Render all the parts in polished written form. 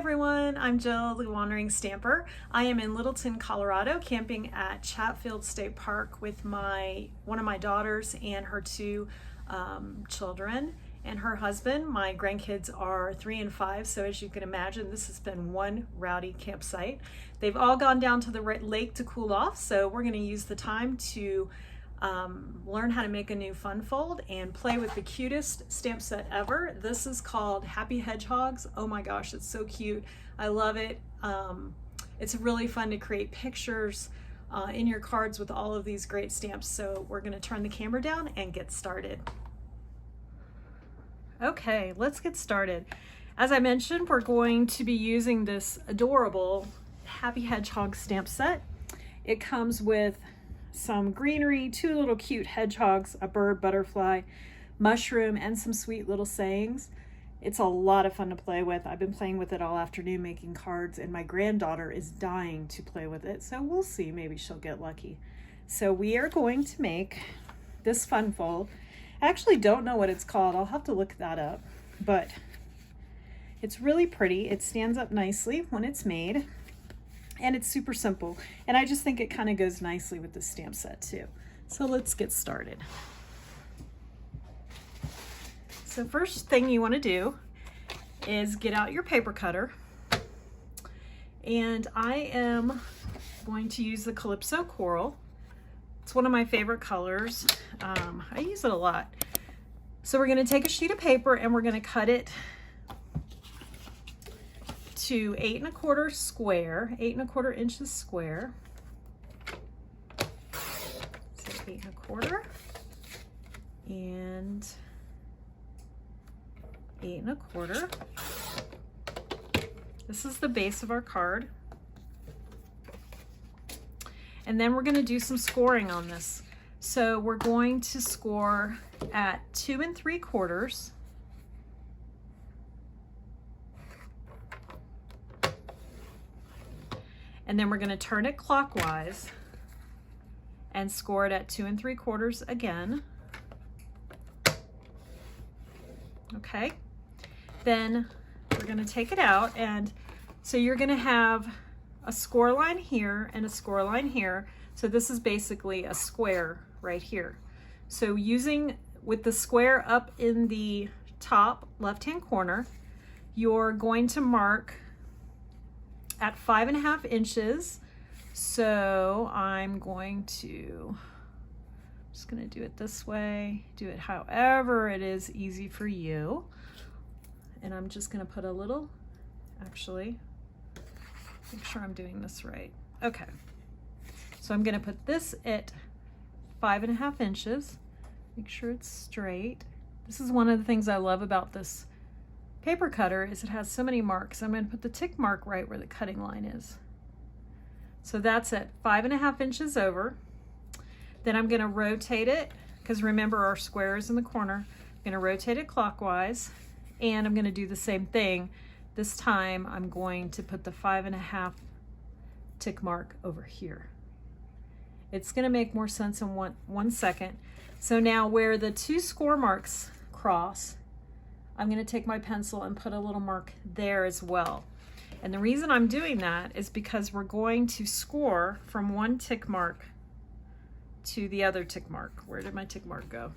everyone, I'm Jill, the Wandering Stamper. I am in Littleton, Colorado, camping at Chatfield State Park with one of my daughters and her two children and her husband. My grandkids are 3 and 5, so as you can imagine, this has been one rowdy campsite. They've all gone down to the lake to cool off, so we're going to use the time to learn how to make a new fun fold and play with the cutest stamp set ever. This is called Happy Hedgehogs. Oh my gosh, it's so cute. I love it. It's really fun to create pictures in your cards with all of these great stamps. So we're going to turn the camera down and get started. Okay, let's get started. As I mentioned, we're going to be using this adorable Happy Hedgehog stamp set. It comes with some greenery, 2 little cute hedgehogs, a bird, butterfly, mushroom, and some sweet little sayings. It's a lot of fun to play with. I've been playing with it all afternoon making cards, and my granddaughter is dying to play with it, so we'll see, maybe she'll get lucky. So we are going to make this fun fold. I actually don't know what it's called. I'll have to look that up, but it's really pretty. It stands up nicely when it's made. And it's super simple, and I just think it kind of goes nicely with the stamp set too. So let's get started. So first thing you want to do is get out your paper cutter, and I am going to use the Calypso Coral. It's one of my favorite colors. I use it a lot. So we're going to take a sheet of paper and we're going to cut it to 8 1/4 square, 8 1/4 inches square. So 8 1/4 and 8 1/4. This is the base of our card. And then we're going to do some scoring on this. So we're going to score at 2 3/4. And then we're going to turn it clockwise and score it at 2 3/4 again. Okay. Then we're going to take it out, and so you're going to have a score line here and a score line here. So this is basically a square right here. So with the square up in the top left-hand corner, you're going to mark at 5 1/2 inches. So I'm just going to do it this way, do it however it is easy for you. And I'm just going to put a little, actually, make sure I'm doing this right. Okay. So I'm going to put this at 5 1/2 inches. Make sure it's straight. This is one of the things I love about this paper cutter is it has so many marks. I'm going to put the tick mark right where the cutting line is. So that's at 5 1/2 inches over. Then I'm going to rotate it, because remember our square is in the corner. I'm going to rotate it clockwise, and I'm going to do the same thing. This time I'm going to put the 5 1/2 tick mark over here. It's going to make more sense in one second. So now where the 2 score marks cross, I'm going to take my pencil and put a little mark there as well. And the reason I'm doing that is because we're going to score from one tick mark to the other tick mark. Where did my tick mark go?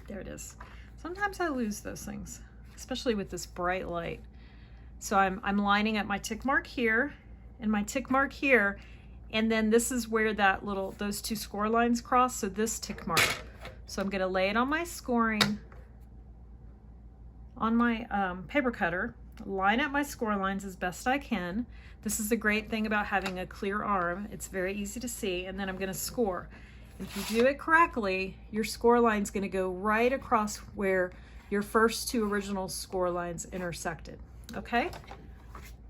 There it is. Sometimes I lose those things, especially with this bright light. So I'm lining up my tick mark here and my tick mark here, and then this is where those 2 score lines cross, so this tick mark. So I'm going to lay it on my scoring, on my paper cutter, line up my score lines as best I can. This is the great thing about having a clear arm. It's very easy to see, and then I'm going to score. If you do it correctly, your score line is going to go right across where your first 2 original score lines intersected. Okay?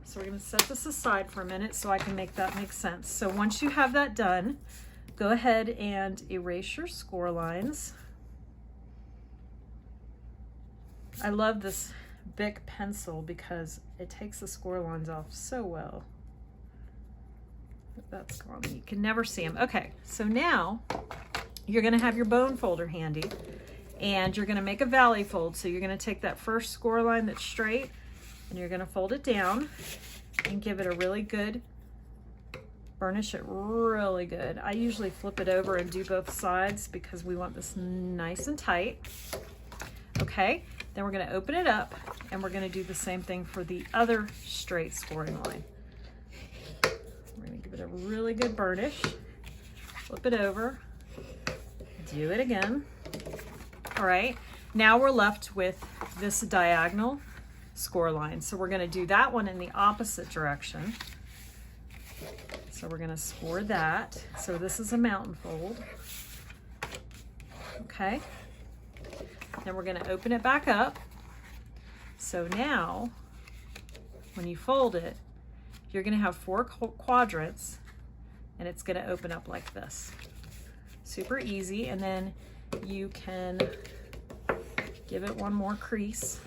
So we're going to set this aside for a minute so I can make that make sense. So once you have that done, go ahead and erase your score lines. I love this Bic pencil because it takes the score lines off so well. That's gone. You can never see them. Okay, so now you're going to have your bone folder handy, and you're going to make a valley fold. So you're going to take that first score line that's straight, And you're going to fold it down and give it a really good, burnish it really good. I usually flip it over and do both sides because we want this nice and tight. Okay, then we're going to open it up and we're going to do the same thing for the other straight scoring line. We're going to give it a really good burnish, flip it over, do it again. All right, now we're left with this diagonal score line. So we're going to do that one in the opposite direction. So we're going to score that. So this is a mountain fold. Okay. Then we're going to open it back up. So now when you fold it, you're going to have 4 quadrants and it's going to open up like this. Super easy. And then you can give it one more crease.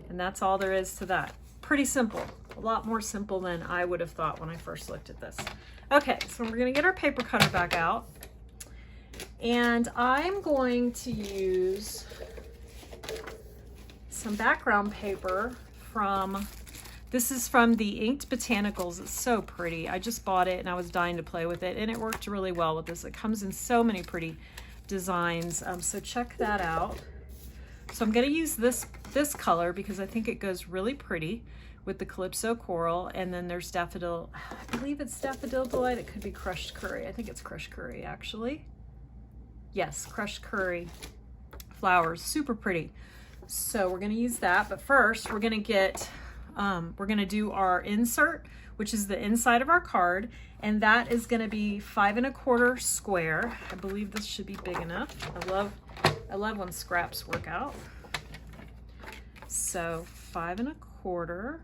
And that's all there is to that. Pretty simple. A lot more simple than I would have thought when I first looked at this. Okay, so we're going to get our paper cutter back out. And I'm going to use some background paper from, this is from the Inked Botanicals. It's so pretty. I just bought it and I was dying to play with it, and it worked really well with this. It comes in so many pretty designs. So check that out. So I'm going to use this color because I think it goes really pretty with the Calypso Coral, and then there's Daffodil, I believe it's Daffodil Delight. It could be Crushed Curry. I think it's Crushed Curry actually. Yes, Crushed Curry flowers, super pretty. So we're going to use that, but first we're going to get, we're going to do our insert, which is the inside of our card, and that is going to be 5 1/4 square. I believe this should be big enough. I love when scraps work out. So 5 1/4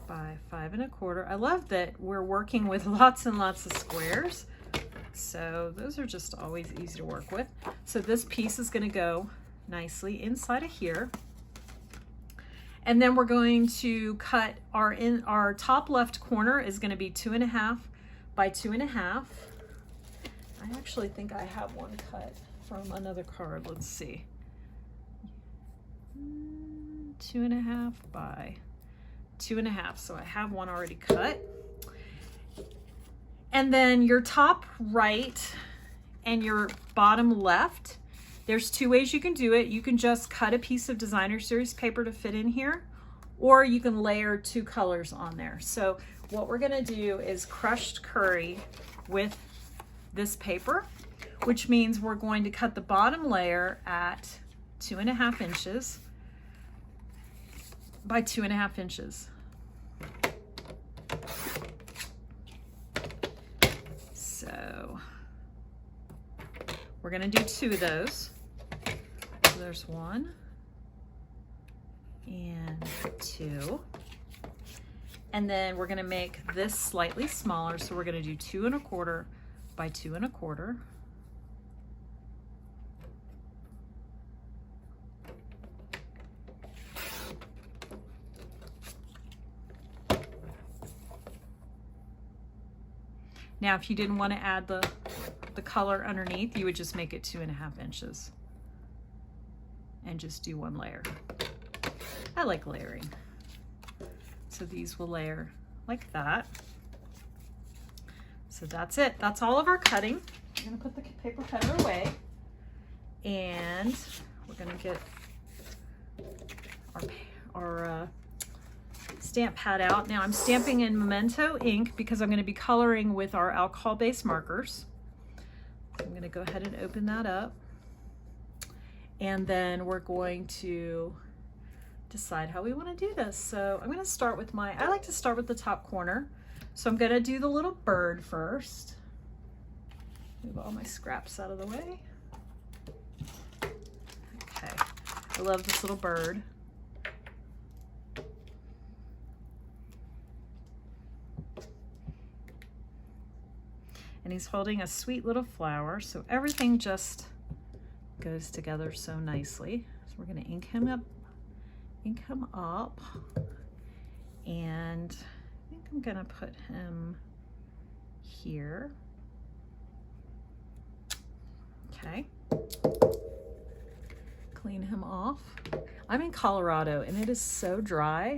by 5 1/4. I love that we're working with lots and lots of squares. So those are just always easy to work with. So this piece is going to go nicely inside of here. And then we're going to cut our top left corner is going to be 2 1/2 by 2 1/2. I actually think I have one cut from another card. Let's see. 2 1/2 by 2 1/2. So I have one already cut. And then your top right and your bottom left, there's 2 ways you can do it. You can just cut a piece of designer series paper to fit in here, or you can layer 2 colors on there. So what we're gonna do is Crushed Curry with this paper, which means we're going to cut the bottom layer at 2 1/2 inches by 2 1/2 inches. So we're gonna do 2 of those. So there's 1 and 2. And then we're gonna make this slightly smaller. So we're gonna do 2 1/4 by 2 1/4. Now, if you didn't want to add the color underneath, you would just make it 2 1/2 inches and just do 1 layer. I like layering. So these will layer like that. So that's it. That's all of our cutting. I'm going to put the paper cutter away, and we're going to get our stamp pad out. Now I'm stamping in Memento ink because I'm going to be coloring with our alcohol-based markers. So I'm going to go ahead and open that up, and then we're going to decide how we want to do this. So I'm going to start with I like to start with the top corner. So I'm going to do the little bird first. Move all my scraps out of the way. Okay, I love this little bird. And he's holding a sweet little flower, so everything just goes together so nicely. So we're going to ink him up, and I think I'm going to put him here. Okay. Clean him off. I'm in Colorado and it is so dry.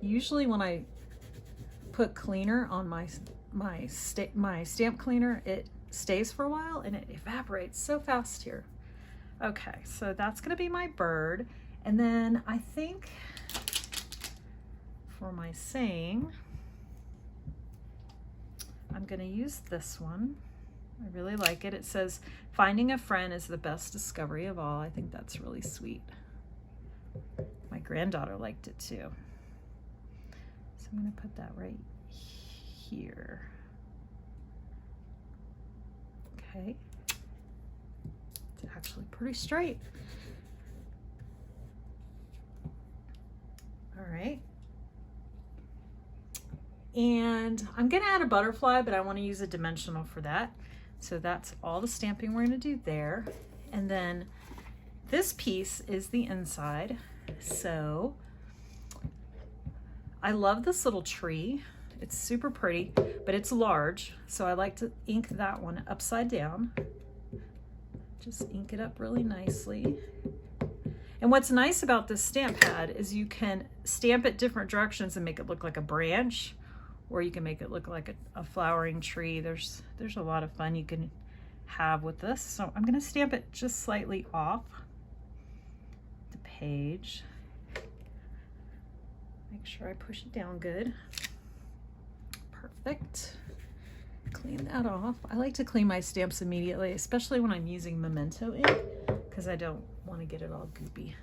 Usually when I put cleaner on my stamp cleaner, it stays for a while and it evaporates so fast here. Okay, so that's gonna be my bird. And then I think for my saying, I'm gonna use this one. I really like it. It says, finding a friend is the best discovery of all. I think that's really sweet. My granddaughter liked it too. So I'm gonna put that right here. Okay. It's actually pretty straight. All right. And I'm gonna add a butterfly, but I wanna use a dimensional for that. So that's all the stamping we're gonna do there. And then this piece is the inside. So I love this little tree. It's super pretty, but it's large. So I like to ink that one upside down. Just ink it up really nicely. And what's nice about this stamp pad is you can stamp it different directions and make it look like a branch, or you can make it look like a flowering tree. There's a lot of fun you can have with this. So I'm gonna stamp it just slightly off the page. Make sure I push it down good. Perfect. Clean that off. I like to clean my stamps immediately, especially when I'm using Memento ink, because I don't want to get it all goopy.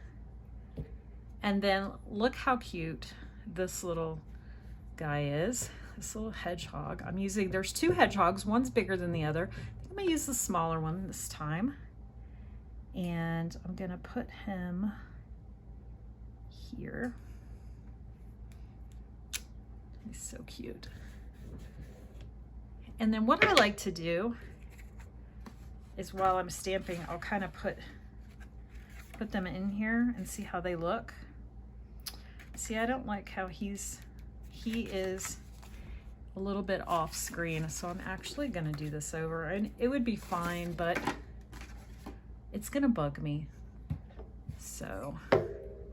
And then look how cute this little guy is, this little hedgehog. I'm using, there's two hedgehogs, one's bigger than the other. I'm gonna use the smaller one this time. And I'm gonna put him here. He's so cute. And then what I like to do is while I'm stamping, I'll kind of put them in here and see how they look. See, I don't like how he is a little bit off screen, so I'm actually gonna do this over, and it would be fine, but it's gonna bug me. So I'm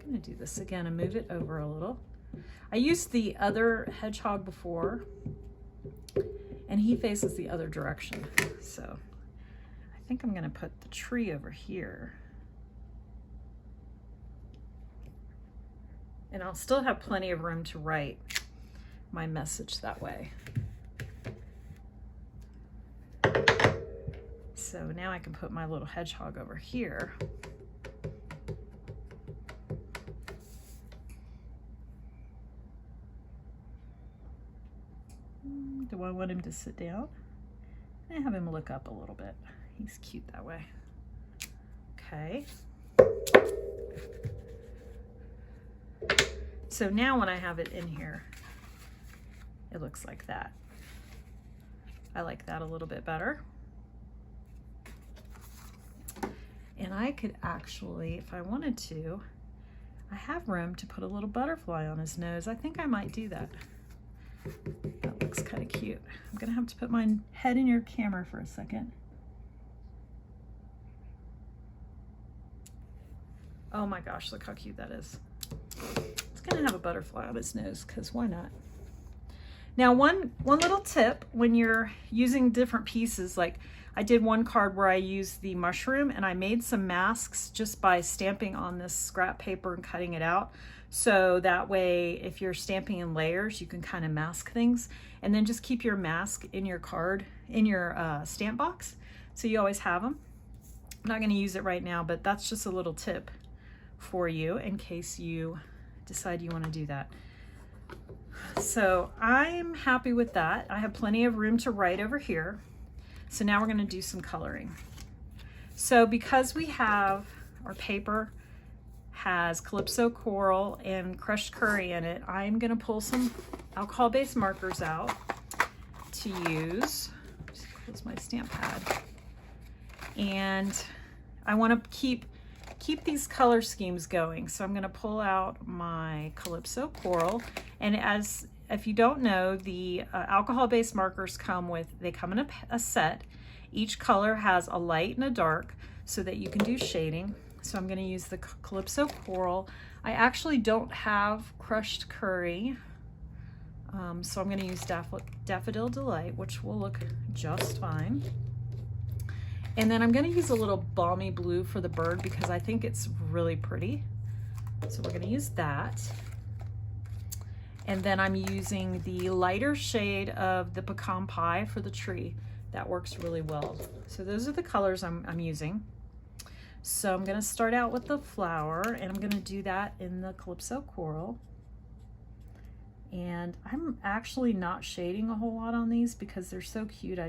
gonna do this again and move it over a little. I used the other hedgehog before, and he faces the other direction. So I think I'm gonna put the tree over here. And I'll still have plenty of room to write my message that way. So now I can put my little hedgehog over here. Do I want him to sit down? I have him look up a little bit. He's cute that way. Okay. So now when I have it in here, it looks like that. I like that a little bit better. And I could actually, if I wanted to, I have room to put a little butterfly on his nose. I think I might do that. That looks kind of cute. I'm gonna have to put my head in your camera for a second. Oh my gosh, look how cute that is. It's gonna have a butterfly on his nose, because why not? Now one little tip when you're using different pieces, like I did one card where I used the mushroom and I made some masks just by stamping on this scrap paper and cutting it out. So that way, if you're stamping in layers, you can kind of mask things, and then just keep your mask in your card, in your stamp box, so you always have them. I'm not gonna use it right now, but that's just a little tip for you in case you decide you wanna do that. So I'm happy with that. I have plenty of room to write over here. So now we're gonna do some coloring. So because we have our paper has Calypso Coral and Crushed Curry in it, I'm gonna pull some alcohol-based markers out to use. Just close my stamp pad. And I wanna keep these color schemes going. So I'm gonna pull out my Calypso Coral. And if you don't know, the alcohol-based markers come in a set, Each color has a light and a dark so that you can do shading. So I'm going to use the Calypso Coral. I actually don't have crushed curry, so I'm going to use Daffodil Delight, which will look just fine. And then I'm going to use a little balmy blue for the bird because I think it's really pretty. So we're going to use that. And then I'm using the lighter shade of the Pecan Pie for the tree. That works really well. So those are the colors I'm using. So I'm going to start out with the flower, and I'm going to do that in the Calypso Coral. And I'm actually not shading a whole lot on these because they're so cute.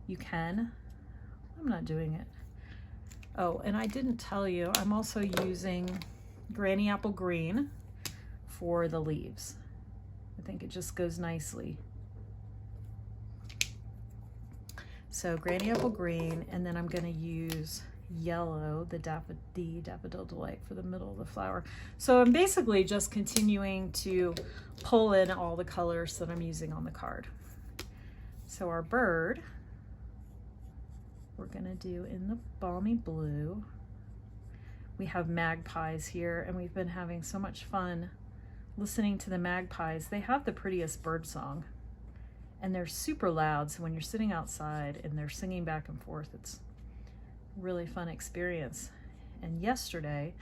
You can. I'm not doing it. Oh, and I didn't tell you, I'm also using Granny Apple Green for the leaves. I think it just goes nicely. So Granny Apple Green, and then I'm going to use yellow, the Daffodil Delight for the middle of the flower. So I'm basically just continuing to pull in all the colors that I'm using on the card. So our bird, we're going to do in the balmy blue. We have magpies here, and we've been having so much fun listening to the magpies. They have the prettiest bird song, and they're super loud, so when you're sitting outside and they're singing back and forth, it's a really fun experience. And yesterday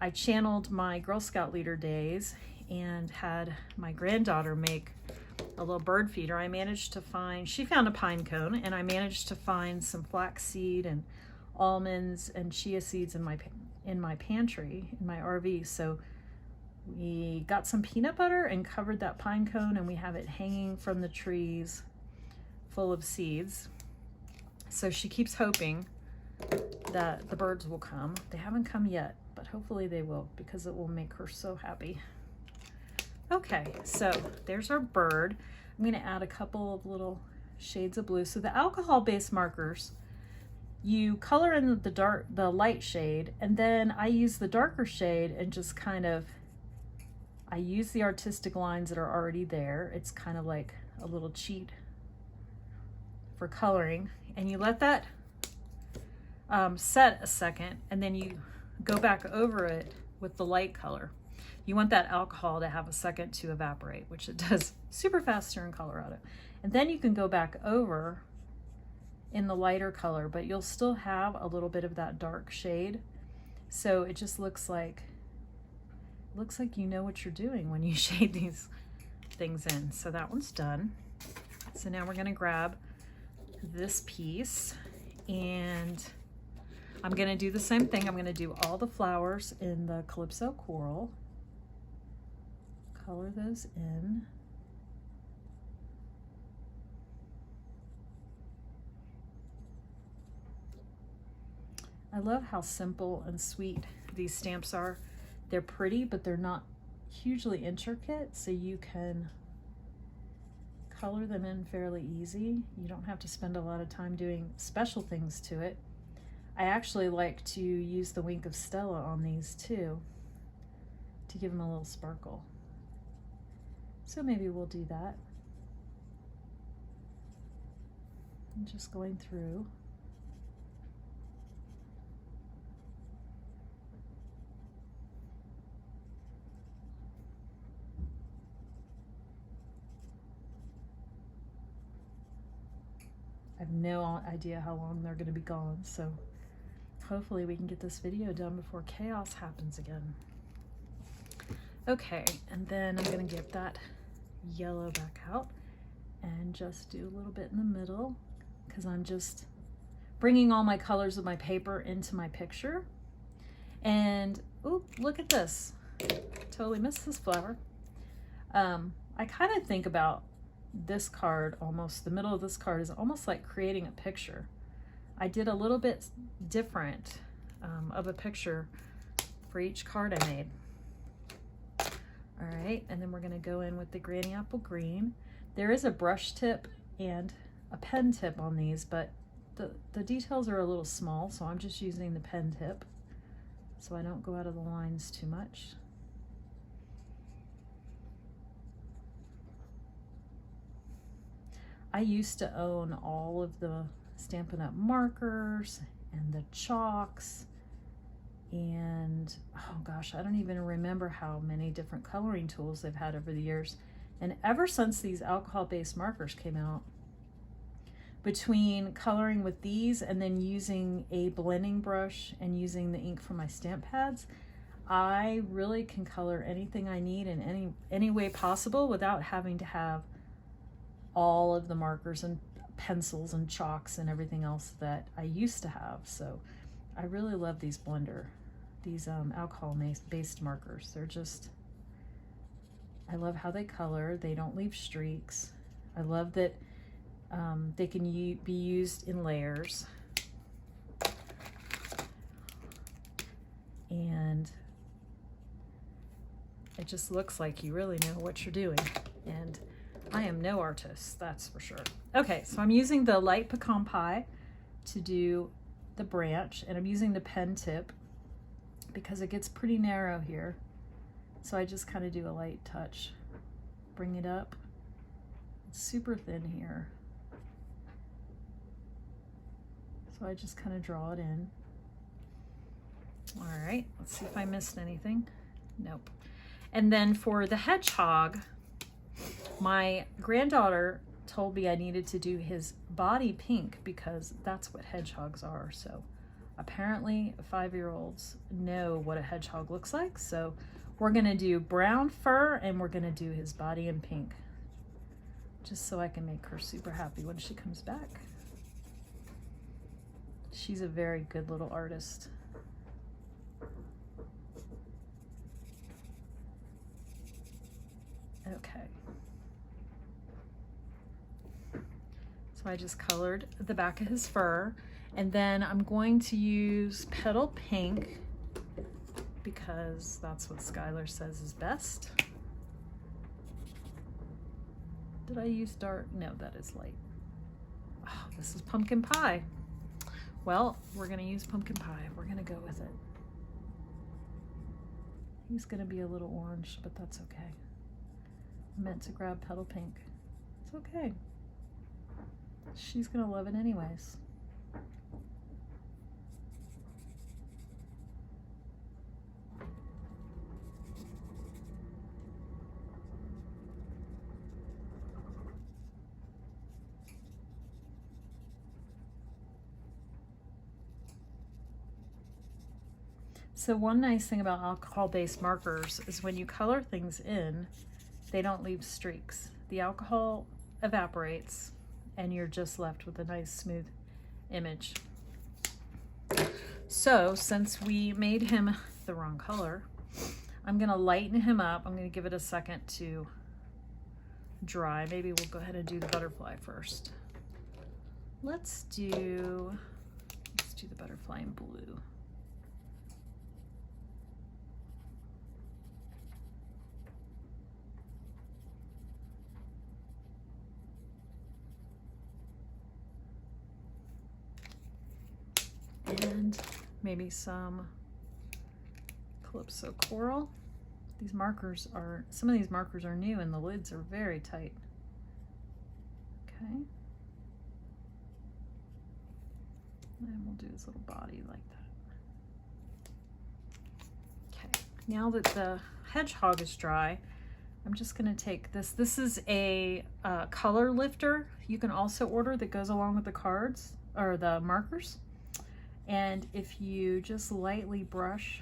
I channeled my Girl Scout leader days and had my granddaughter make a little bird feeder. She found a pine cone, and I managed to find some flaxseed and almonds and chia seeds in my pantry, in my RV. So we got some peanut butter and covered that pine cone, and we have it hanging from the trees full of seeds. So she keeps hoping that the birds will come. They haven't come yet, but hopefully they will, because it will make her so happy. Okay, so there's our bird. I'm going to add a couple of little shades of blue. So the alcohol-based markers, you color in the light shade, and then I use the darker shade and just kind of, I use the artistic lines that are already there. It's kind of like a little cheat for coloring, and you let that set a second, and then you go back over it with the light color. You want that alcohol to have a second to evaporate, which it does super fast here in Colorado. And then you can go back over in the lighter color, but you'll still have a little bit of that dark shade. So it just looks like you know what you're doing when you shade these things in. So that one's done. So now we're gonna grab this piece, and I'm gonna do the same thing. I'm gonna do all the flowers in the Calypso Coral. Color those in. I love how simple and sweet these stamps are. They're pretty, but they're not hugely intricate, so you can color them in fairly easy. You don't have to spend a lot of time doing special things to it. I actually like to use the Wink of Stella on these too, to give them a little sparkle. So maybe we'll do that. I'm just going through. I have no idea how long they're going to be gone, so hopefully we can get this video done before chaos happens again. Okay, and then I'm going to get that yellow back out and just do a little bit in the middle, because I'm just bringing all my colors of my paper into my picture. And oh, look at this. Totally missed this flower. I kind of think about this card, almost the middle of this card is almost like creating a picture. I did a little bit different of a picture for each card I made. All right, and then we're going to go in with the Granny Apple Green. There is a brush tip and a pen tip on these, but the details are a little small, so I'm just using the pen tip so I don't go out of the lines too much. I used to own all of the Stampin' Up markers and the chalks, and oh gosh, I don't even remember how many different coloring tools they've had over the years. And ever since these alcohol-based markers came out, between coloring with these and then using a blending brush and using the ink from my stamp pads, I really can color anything I need in any way possible without having to have all of the markers and pencils and chalks and everything else that I used to have. So I really love these alcohol-based markers. They're just, I love how they color. They don't leave streaks. I love that they can be used in layers. And it just looks like you really know what you're doing. And I am no artist, that's for sure. Okay, so I'm using the light pecan pie to do the branch, and I'm using the pen tip because it gets pretty narrow here. So I just kind of do a light touch, bring it up. It's super thin here. So I just kind of draw it in. All right, let's see if I missed anything. Nope. And then for the hedgehog, my granddaughter told me I needed to do his body pink because that's what hedgehogs are. So apparently 5-year-olds know what a hedgehog looks like. So we're gonna do brown fur and we're gonna do his body in pink, just so I can make her super happy when she comes back. She's a very good little artist. Okay. So I just colored the back of his fur, and then I'm going to use Petal Pink because that's what Skylar says is best. Did I use dark? No, that is light. Oh, this is pumpkin pie. Well, we're gonna use pumpkin pie. We're gonna go with it. He's gonna be a little orange, but that's okay. I meant to grab Petal Pink. It's okay. She's gonna love it anyways. So one nice thing about alcohol-based markers is when you color things in, they don't leave streaks. The alcohol evaporates and you're just left with a nice smooth image. So since we made him the wrong color, I'm gonna lighten him up. I'm gonna give it a second to dry. Maybe we'll go ahead and do the butterfly first. Let's do the butterfly in blue. And maybe some Calypso Coral. These markers are, some of these markers are new and the lids are very tight. Okay. And we'll do his little body like that. Okay, now that the hedgehog is dry, I'm just gonna take this. This is a color lifter you can also order that goes along with the cards or the markers. And if you just lightly brush,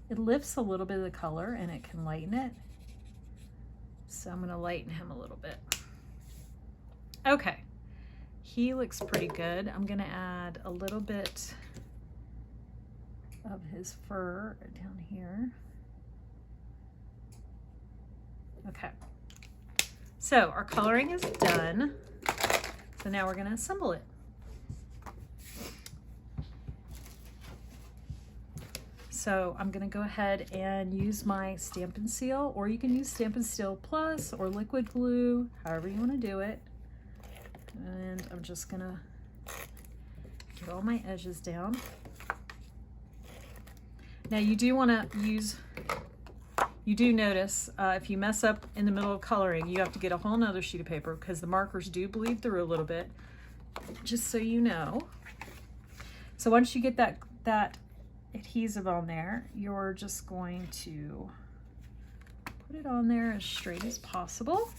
it lifts a little bit of the color and it can lighten it. So I'm gonna lighten him a little bit. Okay, he looks pretty good. I'm gonna add a little bit of his fur down here. Okay, so our coloring is done. So now we're gonna assemble it. So I'm gonna go ahead and use my Stampin' Seal, or you can use Stampin' Seal Plus or liquid glue, however you wanna do it. And I'm just gonna get all my edges down. Now you do wanna use You do notice if you mess up in the middle of coloring, you have to get a whole nother sheet of paper because the markers do bleed through a little bit, just so you know. So once you get that adhesive on there, you're just going to put it on there as straight as possible.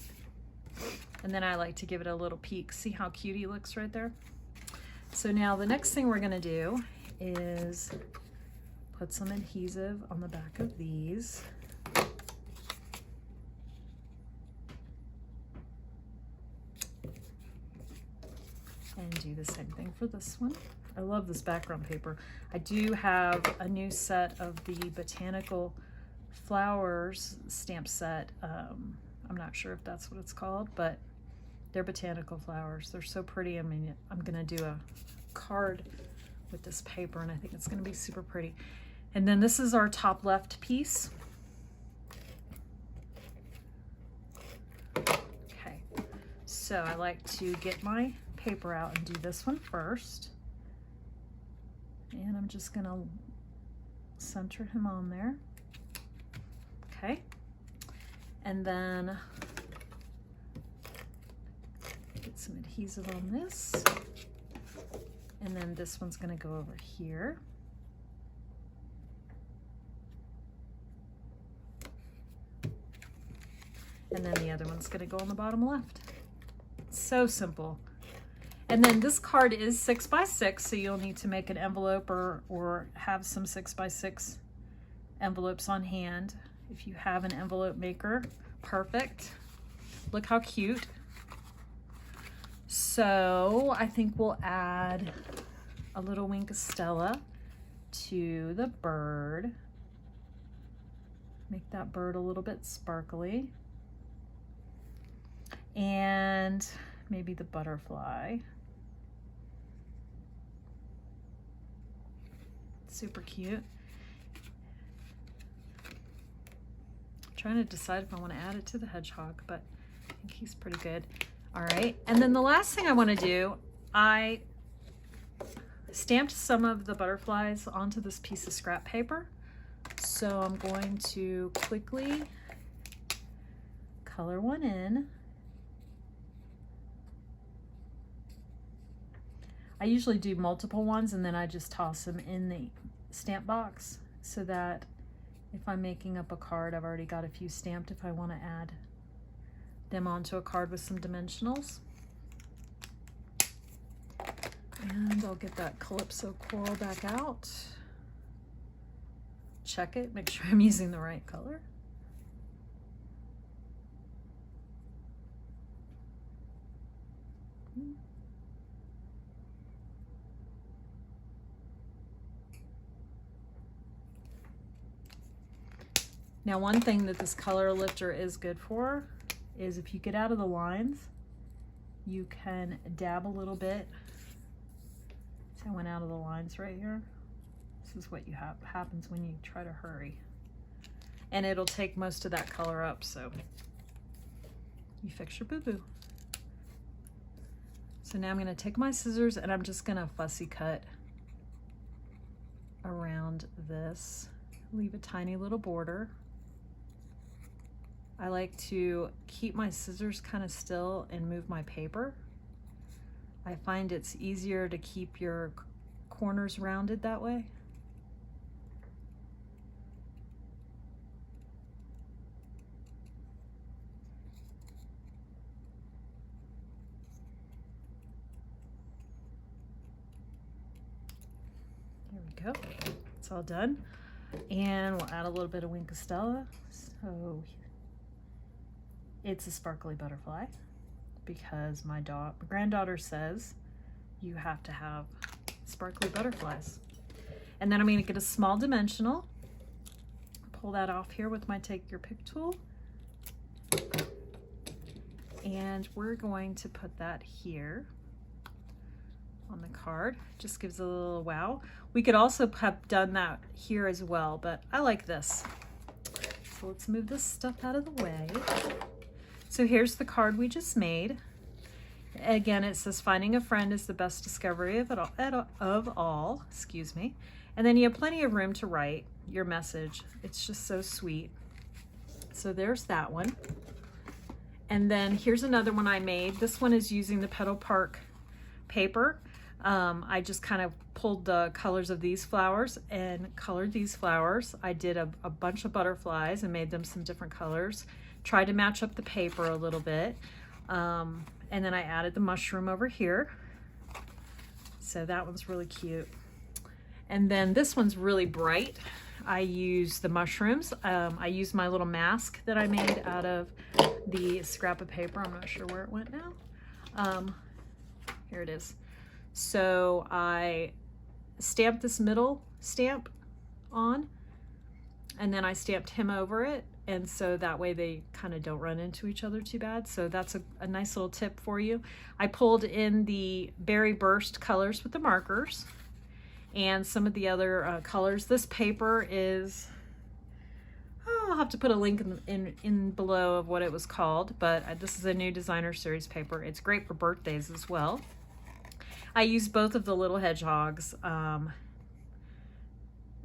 And then I like to give it a little peek. See how cute he looks right there? So now the next thing we're gonna do is put some adhesive on the back of these. And do the same thing for this one. I love this background paper. I do have a new set of the Botanical Flowers stamp set. I'm not sure if that's what it's called, but they're botanical flowers. They're so pretty. I mean, I'm gonna do a card with this paper and I think it's gonna be super pretty. And then this is our top left piece. Okay, so I like to get my paper out and do this one first. And I'm just gonna center him on there. Okay, and then get some adhesive on this. And then this one's gonna go over here. And then the other one's gonna go on the bottom left. So simple. And then this card is 6 by 6, so you'll need to make an envelope or have some 6 by 6 envelopes on hand. If you have an envelope maker, perfect. Look how cute. So I think we'll add a little wink of Stella to the bird. Make that bird a little bit sparkly. And maybe the butterfly. Super cute. I'm trying to decide if I want to add it to the hedgehog, but I think he's pretty good. All right, and then the last thing I want to do, I stamped some of the butterflies onto this piece of scrap paper. So I'm going to quickly color one in. I usually do multiple ones and then I just toss them in the stamp box so that if I'm making up a card, I've already got a few stamped if I want to add them onto a card with some dimensionals. And I'll get that Calypso coral back out. Check it, make sure I'm using the right color. Now, one thing that this color lifter is good for is if you get out of the lines, you can dab a little bit. See, I went out of the lines right here. This is what happens when you try to hurry. And it'll take most of that color up, so you fix your boo-boo. So now I'm gonna take my scissors and I'm just gonna fussy cut around this. Leave a tiny little border. I like to keep my scissors kind of still and move my paper. I find it's easier to keep your corners rounded that way. There we go. It's all done. And we'll add a little bit of Wink of Stella. So it's a sparkly butterfly because my granddaughter says you have to have sparkly butterflies. And then I'm going to get a small dimensional, pull that off here with my Take Your Pick tool, and we're going to put that here on the card. Just gives a little wow. We could also have done that here as well, but I like this. So let's move this stuff out of the way. So here's the card we just made. Again, it says finding a friend is the best discovery of all, excuse me. And then you have plenty of room to write your message. It's just so sweet. So there's that one. And then here's another one I made. This one is using the Petal Park paper. I just kind of pulled the colors of these flowers and colored these flowers. I did a bunch of butterflies and made them some different colors. Tried to match up the paper a little bit. And then I added the mushroom over here. So that one's really cute. And then this one's really bright. I use the mushrooms. I used my little mask that I made out of the scrap of paper. I'm not sure where it went now. Here it is. So I stamped this middle stamp on, and then I stamped him over it. And so that way they kind of don't run into each other too bad. So that's a nice little tip for you. I pulled in the Berry Burst colors with the markers and some of the other colors. This paper is, I'll have to put a link in below of what it was called, but this is a new designer series paper. It's great for birthdays as well. I used both of the little hedgehogs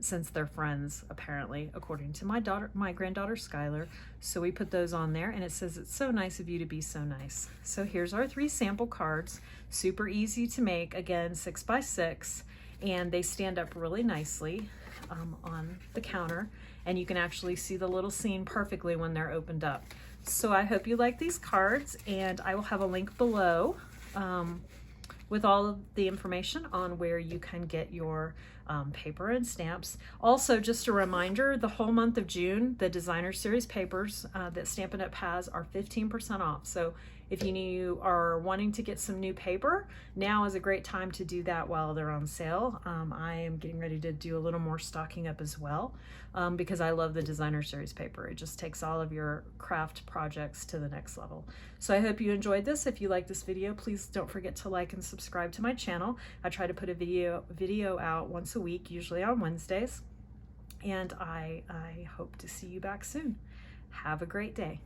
since they're friends, apparently, according to my granddaughter Skylar. So we put those on there, and it says, "It's so nice of you to be so nice." So here's our 3 sample cards. Super easy to make, again, 6 by 6, and they stand up really nicely on the counter, and you can actually see the little scene perfectly when they're opened up. So I hope you like these cards, and I will have a link below with all of the information on where you can get your paper and stamps. Also, just a reminder, the whole month of June, the designer series papers that Stampin' Up! Has are 15% off. So if you are wanting to get some new paper, now is a great time to do that while they're on sale. I am getting ready to do a little more stocking up as well because I love the designer series paper. It just takes all of your craft projects to the next level. So I hope you enjoyed this. If you like this video, please don't forget to like and subscribe to my channel. I try to put a video out once a week, usually on Wednesdays. And I hope to see you back soon. Have a great day.